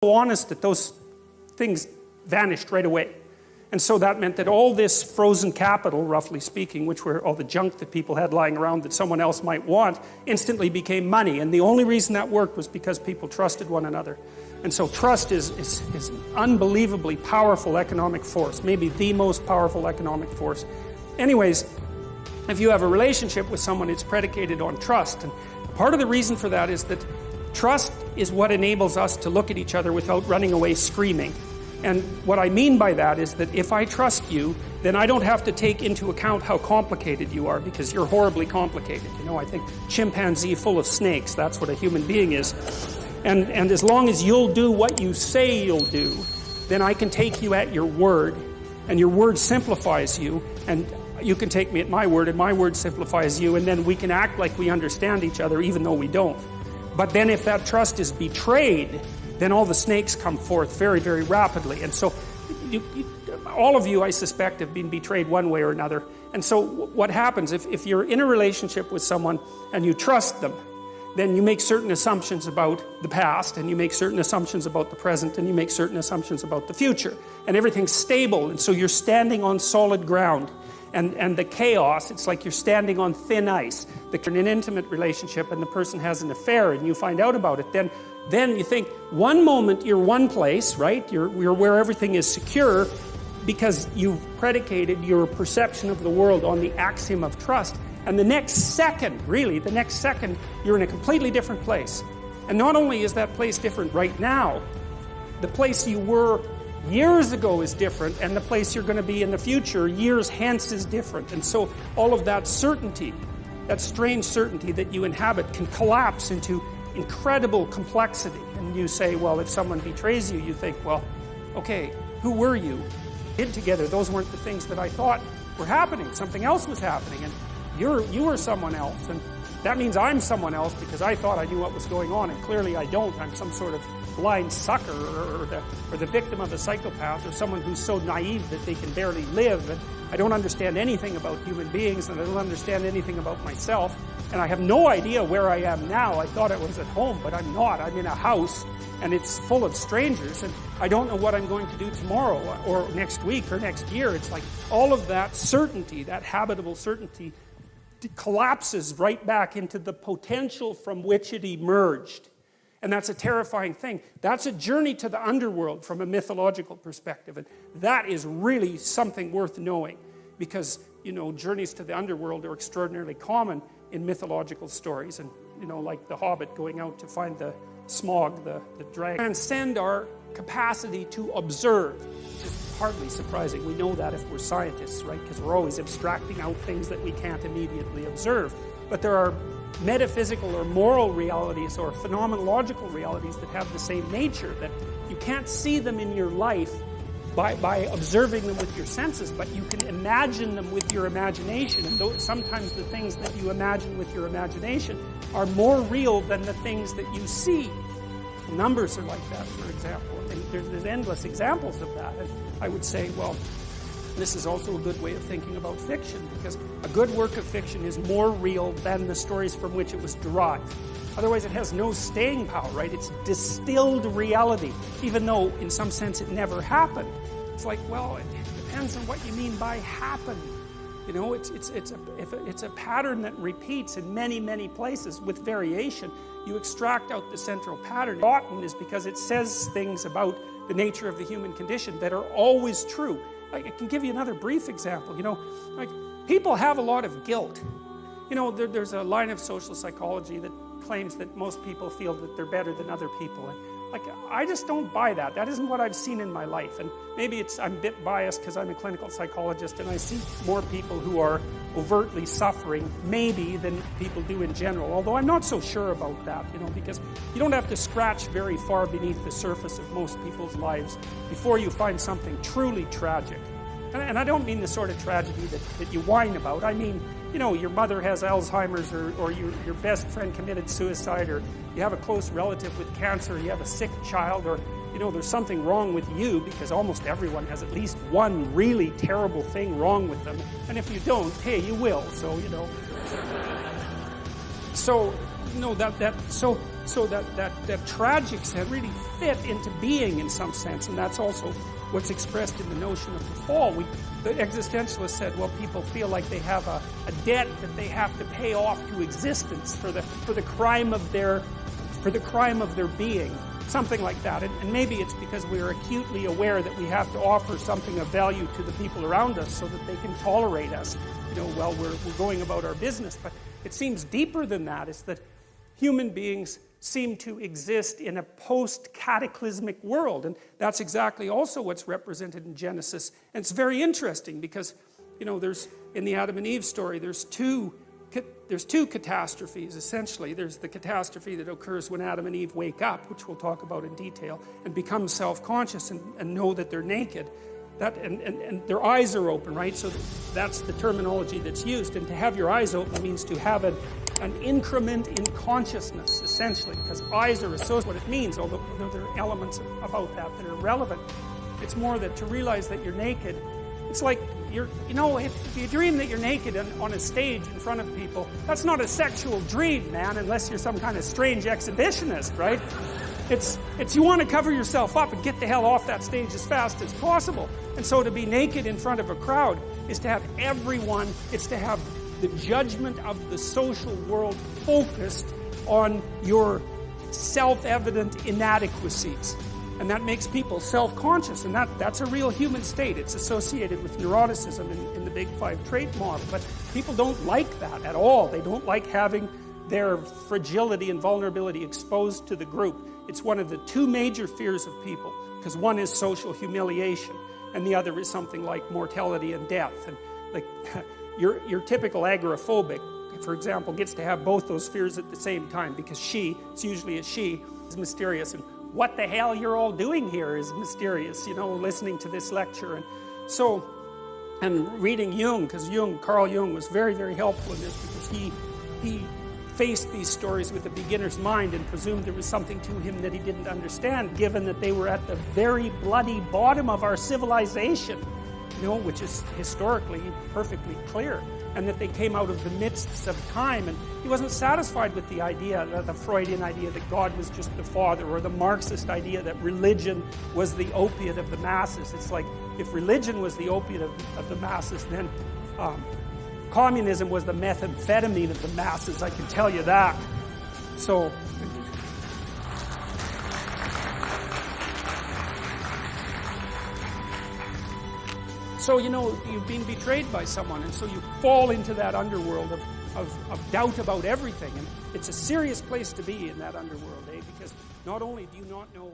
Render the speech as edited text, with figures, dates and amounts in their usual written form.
honest that those things vanished right away. And so that meant that all this frozen capital, roughly speaking, which were all the junk that people had lying around that someone else might want, instantly became money. And the only reason that worked was because people trusted one another. And so trust is an unbelievably powerful economic force, maybe the most powerful economic force. Anyways, if you have a relationship with someone, it's predicated on trust. And part of the reason for that is that trust is what enables us to look at each other without running away screaming. And what I mean by that is that if I trust you, then I don't have to take into account how complicated you are, because you're horribly complicated. You know, I think chimpanzee full of snakes, that's what a human being is. And as long as you'll do what you say you'll do, then I can take you at your word, and your word simplifies you, and you can take me at my word, and my word simplifies you, and then we can act like we understand each other even though we don't. But then if that trust is betrayed, then all the snakes come forth very, very rapidly. And so all of you, I suspect, have been betrayed one way or another. And so what happens, if you're in a relationship with someone and you trust them, then you make certain assumptions about the past, and you make certain assumptions about the present, and you make certain assumptions about the future. And everything's stable, and so you're standing on solid ground. And the chaos, it's like you're standing on thin ice. If you're in an intimate relationship and the person has an affair and you find out about it, then you think, one moment you're one place, right? You're where everything is secure because you've predicated your perception of the world on the axiom of trust. And the next second, you're in a completely different place. And not only is that place different right now, the place you were years ago is different, and the place you're going to be in the future, years hence, is different. And so all of that certainty, that strange certainty that you inhabit, can collapse into incredible complexity. And you say, well, if someone betrays you, you think, well, okay, who were you? Hid together, those weren't the things that I thought were happening. Something else was happening, and you were someone else. And that means I'm someone else because I thought I knew what was going on, and clearly I don't. I'm some sort of blind sucker, or the victim of a psychopath, or someone who's so naive that they can barely live. And I don't understand anything about human beings, and I don't understand anything about myself, and I have no idea where I am now. I thought I was at home, but I'm not. I'm in a house, and it's full of strangers, and I don't know what I'm going to do tomorrow, or next week, or next year. It's like all of that certainty, that habitable certainty, collapses right back into the potential from which it emerged. And that's a terrifying thing. That's a journey to the underworld from a mythological perspective. And that is really something worth knowing, because, you know, journeys to the underworld are extraordinarily common in mythological stories. And, you know, like the Hobbit going out to find the Smaug, the dragon. Transcend our capacity to observe, which is hardly surprising. We know that if we're scientists, right? Because we're always abstracting out things that we can't immediately observe. But there are metaphysical or moral realities or phenomenological realities that have the same nature, that you can't see them in your life by observing them with your senses, but you can imagine them with your imagination. And sometimes the things that you imagine with your imagination are more real than the things that you see. Numbers are like that, for example. And there's endless examples of that. And I would say, well, this is also a good way of thinking about fiction, because a good work of fiction is more real than the stories from which it was derived. Otherwise it has no staying power, right? It's distilled reality, even though in some sense it never happened. It's like, well, it depends on what you mean by happened. You know, it's a pattern that repeats in many, many places with variation. You extract out the central pattern. Rotten is because it says things about the nature of the human condition that are always true. I can give you another brief example. You know, like, people have a lot of guilt. You know, there's a line of social psychology that claims that most people feel that they're better than other people. And, like, I just don't buy that. That isn't what I've seen in my life. And maybe I'm a bit biased because I'm a clinical psychologist and I see more people who are overtly suffering, maybe, than people do in general. Although I'm not so sure about that, you know, because you don't have to scratch very far beneath the surface of most people's lives before you find something truly tragic. And I don't mean the sort of tragedy that you whine about. I mean, you know, your mother has Alzheimer's, or your best friend committed suicide, or you have a close relative with cancer, or you have a sick child, or, you know, there's something wrong with you, because almost everyone has at least one really terrible thing wrong with them. And if you don't, hey, you will. So, you know. So, you know, So that tragic sense really fit into being in some sense, and that's also what's expressed in the notion of the fall. The existentialists said, well, people feel like they have a debt that they have to pay off to existence for the crime of their being, something like that. And maybe it's because we're acutely aware that we have to offer something of value to the people around us so that they can tolerate us, while we're going about our business. But it seems deeper than that. It's that human beings seem to exist in a post-cataclysmic world, and that's exactly also what's represented in Genesis. And it's very interesting because, there's, in the Adam and Eve story, there's two catastrophes, essentially. There's the catastrophe that occurs when Adam and Eve wake up, which we'll talk about in detail, and become self-conscious and know that they're naked. And their eyes are open, right? So that's the terminology that's used. And to have your eyes open means to have an increment in consciousness, essentially, because eyes are associated with what it means, although there are elements about that are relevant. It's more that to realize that you're naked, it's like if you dream that you're naked on a stage in front of people, that's not a sexual dream, man, unless you're some kind of strange exhibitionist, right? It's you want to cover yourself up and get the hell off that stage as fast as possible. And so to be naked in front of a crowd is to have everyone, it's to have the judgment of the social world focused on your self-evident inadequacies. And that makes people self-conscious, and that's a real human state. It's associated with neuroticism in the Big Five trait model. But people don't like that at all. They don't like having their fragility and vulnerability exposed to the group. It's one of the two major fears of people, because one is social humiliation, and the other is something like mortality and death. And like your typical agoraphobic, for example, gets to have both those fears at the same time, because it's usually a she, is mysterious, and what the hell you're all doing here is mysterious, listening to this lecture. And reading Jung, because Carl Jung was very, very helpful in this, because he faced these stories with a beginner's mind and presumed there was something to him that he didn't understand, given that they were at the very bloody bottom of our civilization, which is historically perfectly clear, and that they came out of the midst of time. And he wasn't satisfied with the idea, the Freudian idea that God was just the father, or the Marxist idea that religion was the opiate of the masses. It's like, if religion was the opiate of the masses, then communism was the methamphetamine of the masses, I can tell you that. So you've been betrayed by someone, and so you fall into that underworld of doubt about everything. And it's a serious place to be in that underworld, because not only do you not know